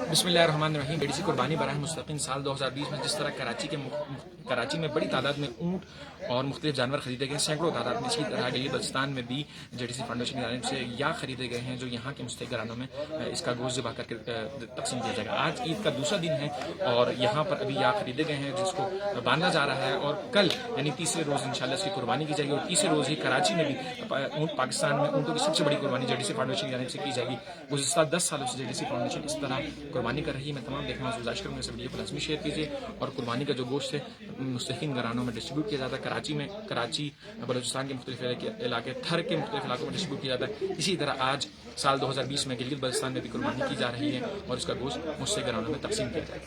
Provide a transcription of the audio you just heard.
बिस्मिल्लाहिर्रहमानिर्रहीम। बेड़ी सी कुर्बानी बराह मुस्तकीम साल 2020 में जिस तरह कराची में बड़ी तादाद में ऊँट और मुख्तलिफ जानवर खरीदे गए, सैकड़ों तादाद में, इसी तरह गली बल्चिस्तान में भी जेडीसी फाउंडेशन की जानिब से या खरीदे गए हैं जो यहाँ के मुस्तहिक घरानों में इसका गोश्त ज़िबा करके तकसीम किया जाएगा। आज ईद का दूसरा दिन है और यहाँ पर अभी या खरीदे गए हैं जिसको बांधा जा रहा है और कल यानी तीसरे रोज़ इंशाल्लाह इसकी कुर्बानी की जाएगी और तीसरे रोज़ ही कराची में भी ऊँट पाकिस्तान में ऊँटों की सबसे बड़ी कुर्बानी जेडीसी फाउंडेशन की जानिब से की जाएगी। गुज़िश्ता 10 सालों से जेडीसी फाउंडेशन इस तरह कुर्बानी कर रही है। मैं तमाम देखने वालों से गुजारिश करूँगा इस वीडियो को लाज़मी शेयर कीजिए और कुर्बानी का जो गोश्त है मुस्तहिकीन घरानों में डिस्ट्रीब्यूट किया जाता है। कराची बलूचिस्तान के मुख्तलिफ इलाके, थर के मुख्तलिफ इलाकों में डिस्ट्रीब्यूट किया जाता है। इसी तरह आज साल 2020 में गिलगित बल्चिस्तान में भी कुर्बानी की जा रही है और इसका गोश्त मुस्तहिक घरानों में तकसीम किया जाएगा।